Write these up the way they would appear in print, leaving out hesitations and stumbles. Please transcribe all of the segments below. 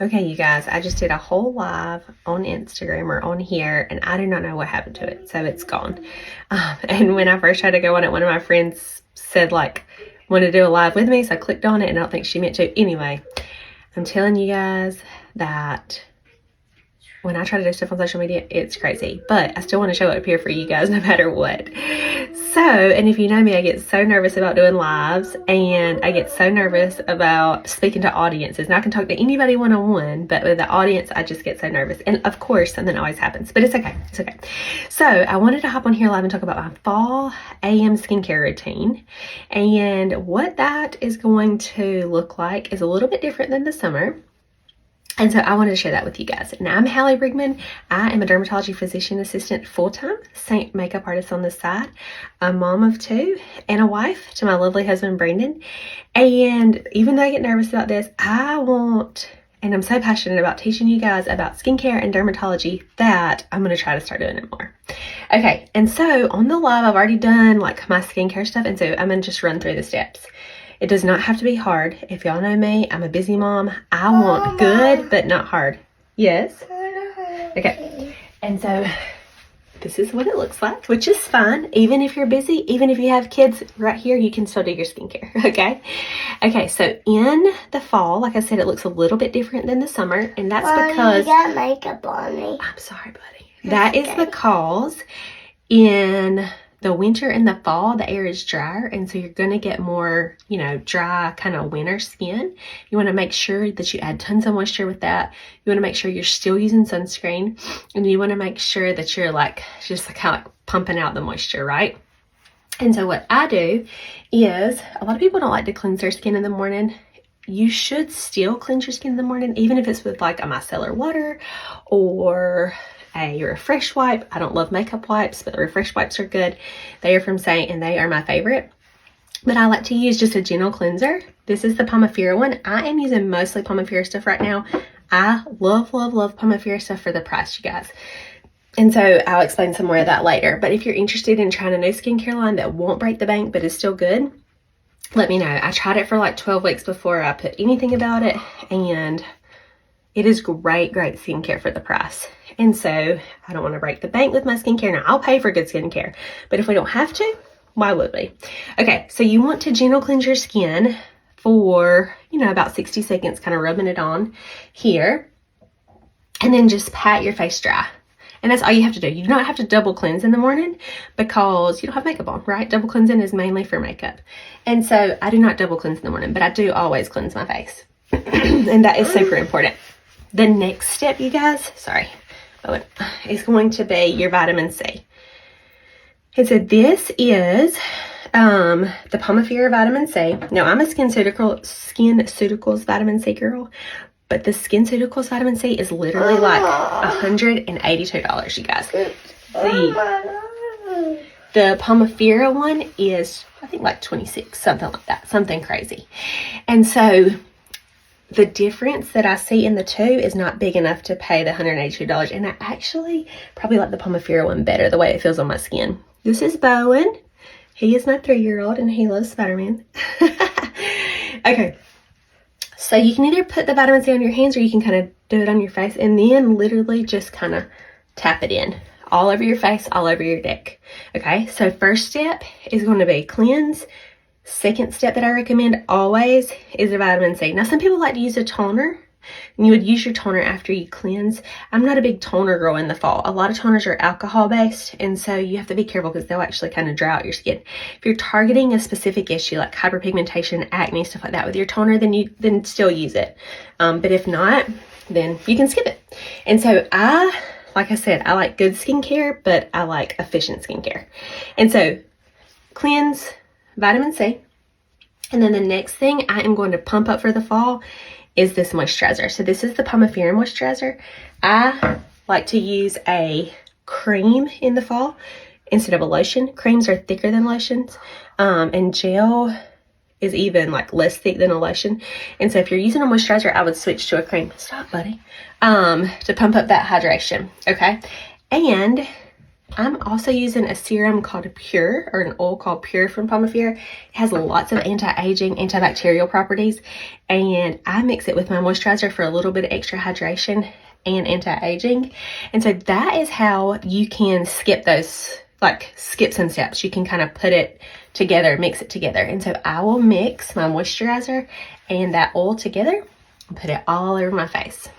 Okay, you guys, I just did a whole live on Instagram or on here, and I do not know what happened to it, so it's gone. And when I first tried to go on it, one of my friends said, like, want to do a live with me, so I clicked on it, and I don't think she meant to. Anyway, I'm telling you guys that when I try to do stuff on social media, it's crazy, but I still want to show up here for you guys no matter what. So, and if you know me, I get so nervous about doing lives, and I get so nervous about speaking to audiences. Now, I can talk to anybody one-on-one, but with the audience, I just get so nervous. And of course, something always happens, but it's okay. It's okay. So I wanted to hop on here live and talk about my fall AM skincare routine. And what that is going to look like is a little bit different than the summer. And so I wanted to share that with you guys. Now, I'm Hallie Brigman. I am a dermatology physician assistant full-time, Saint makeup artist on the side, a mom of two, and a wife to my lovely husband, Brandon. And even though I get nervous about this, and I'm so passionate about teaching you guys about skincare and dermatology that I'm going to try to start doing it more. Okay, and so on the live, I've already done like my skincare stuff, and so I'm going to just run through the steps. It does not have to be hard. If y'all know me, I'm a busy mom. I want good, but not hard. Yes? Okay. And so this is what it looks like, which is fine. Even if you're busy, even if you have kids right here, you can still do your skincare, okay? Okay, so in the fall, like I said, it looks a little bit different than the summer, and that's because... you got makeup on me. I'm sorry, buddy. That is because in the winter and the fall, the air is drier, and so you're going to get more, dry kind of winter skin. You want to make sure that you add tons of moisture with that. You want to make sure you're still using sunscreen, and you want to make sure that you're just kind of pumping out the moisture, right? And so what I do is, a lot of people don't like to cleanse their skin in the morning. You should still cleanse your skin in the morning, even if it's with like a micellar water or a refresh wipe. I don't love makeup wipes, but the refresh wipes are good. They are from Saint, and they are my favorite. But I like to use just a gentle cleanser. This is the pomifera one. I am using mostly pomifera stuff right now. I love, love, love pomifera stuff for the price, you guys. And so I'll explain some more of that later. But if you're interested in trying a new skincare line that won't break the bank but is still good, let me know. I tried it for like 12 weeks before I put anything about it, and it is great, great skincare for the price. And so I don't want to break the bank with my skincare. Now, I'll pay for good skincare, but if we don't have to, why would we? Okay, so you want to gentle cleanse your skin for, about 60 seconds, kind of rubbing it on here, and then just pat your face dry. And that's all you have to do. You do not have to double cleanse in the morning because you don't have makeup on, right? Double cleansing is mainly for makeup. And so I do not double cleanse in the morning, but I do always cleanse my face. And that is super important. The next step, you guys, is going to be your vitamin C. And so this is the pomifera vitamin C. Now, I'm a SkinCeuticals vitamin C girl, but the SkinCeuticals vitamin C is literally like $182, you guys. The pomifera one is, I think, like 26, something like that, something crazy. And so the difference that I see in the two is not big enough to pay the $182. And I actually probably like the pomifera one better, the way it feels on my skin. This is Bowen. He is my 3-year-old, and he loves Spider-Man. Okay. So you can either put the vitamin C on your hands, or you can kind of do it on your face, and then literally just kind of tap it in all over your face, all over your neck. Okay. So first step is going to be cleanse. Second step that I recommend always is the vitamin C. Now, some people like to use a toner, and you would use your toner after you cleanse. I'm not a big toner girl in the fall. A lot of toners are alcohol-based, and so you have to be careful because they'll actually kind of dry out your skin. If you're targeting a specific issue like hyperpigmentation, acne, stuff like that with your toner, then still use it. But if not, then you can skip it. And so like I said, I like good skincare, but I like efficient skincare. And so cleanse, vitamin C, and then the next thing I am going to pump up for the fall is this moisturizer. So this is the pomifera moisturizer. I like to use a cream in the fall instead of a lotion. Creams are thicker than lotions, and gel is even like less thick than a lotion. And so if you're using a moisturizer, I would switch to a cream. Stop, buddy. To pump up that hydration. Okay. And I'm also using a serum called Pure, or an oil called Pure from Pomifera. It has lots of anti-aging, antibacterial properties, and I mix it with my moisturizer for a little bit of extra hydration and anti-aging. And so that is how you can skip those, like skip some steps. You can kind of put it together, mix it together. And so I will mix my moisturizer and that oil together and put it all over my face.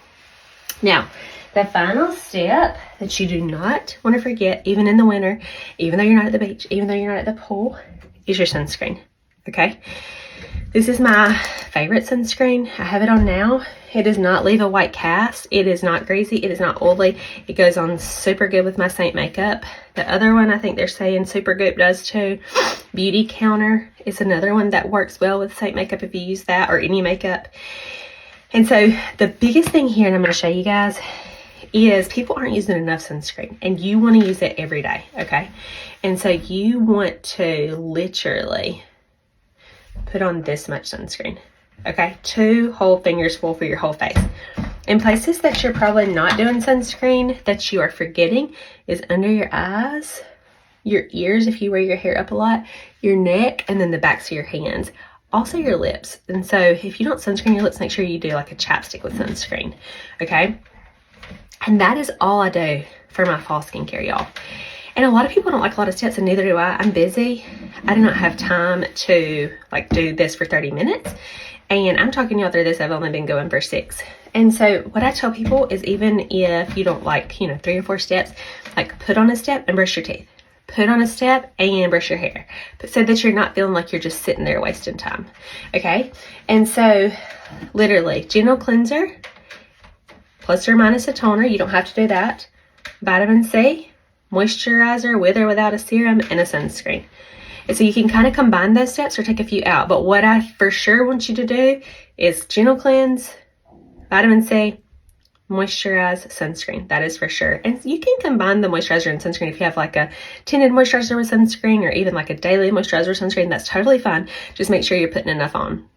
Now, the final step that you do not want to forget, even in the winter, even though you're not at the beach, even though you're not at the pool, is your sunscreen, okay? This is my favorite sunscreen. I have it on now. It does not leave a white cast. It is not greasy. It is not oily. It goes on super good with my Saint makeup. The other one, I think they're saying Supergoop does too. Beauty Counter is another one that works well with Saint makeup if you use that, or any makeup. And so the biggest thing here, and I'm going to show you guys, is people aren't using enough sunscreen, and you want to use it every day, okay? And so you want to literally put on this much sunscreen, okay? 2 whole fingers full for your whole face. In places that you're probably not doing sunscreen, that you are forgetting, is under your eyes, your ears if you wear your hair up a lot, your neck, and then the backs of your hands. Also your lips. And so if you don't sunscreen your lips, make sure you do like a chapstick with sunscreen, okay? And that is all I do for my fall skincare, y'all. And a lot of people don't like a lot of steps, and neither do I. I'm busy. I do not have time to like do this for 30 minutes. And I'm talking y'all through this, I've only been going for 6. And so what I tell people is, even if you don't like, 3 or 4 steps, like put on a step and brush your teeth. Put on a step and brush your hair, so that you're not feeling like you're just sitting there wasting time, okay? And so literally, gentle cleanser, plus or minus a toner. You don't have to do that. Vitamin C, moisturizer with or without a serum, and a sunscreen. And so you can kind of combine those steps or take a few out. But what I for sure want you to do is gentle cleanse, vitamin C, moisturize, sunscreen. That is for sure. And you can combine the moisturizer and sunscreen if you have like a tinted moisturizer with sunscreen, or even like a daily moisturizer with sunscreen. That's totally fine. Just make sure you're putting enough on.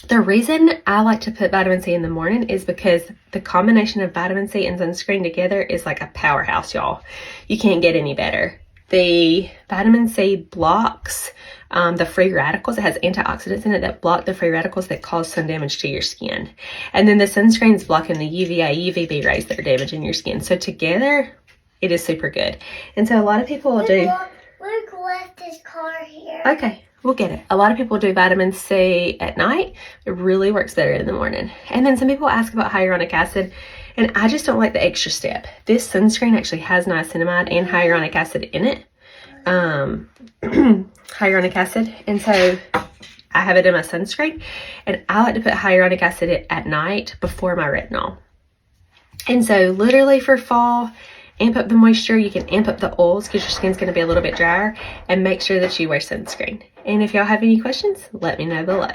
The reason I like to put vitamin C in the morning is because the combination of vitamin C and sunscreen together is like a powerhouse, y'all. You can't get any better. The vitamin C blocks the free radicals. It has antioxidants in it that block the free radicals that cause sun damage to your skin. And then the sunscreen is blocking the UVA, UVB rays that are damaging your skin. So together, it is super good. And so a lot of people will do... Luke left his car here. Okay. We'll get it. A lot of people do vitamin C at night. It really works better in the morning. And then some people ask about hyaluronic acid, and I just don't like the extra step. This sunscreen actually has niacinamide and hyaluronic acid in it. Hyaluronic acid. And so I have it in my sunscreen, and I like to put hyaluronic acid at night before my retinol. And so literally for fall, amp up the moisture. You can amp up the oils because your skin's going to be a little bit drier, and make sure that you wear sunscreen. And if y'all have any questions, let me know below.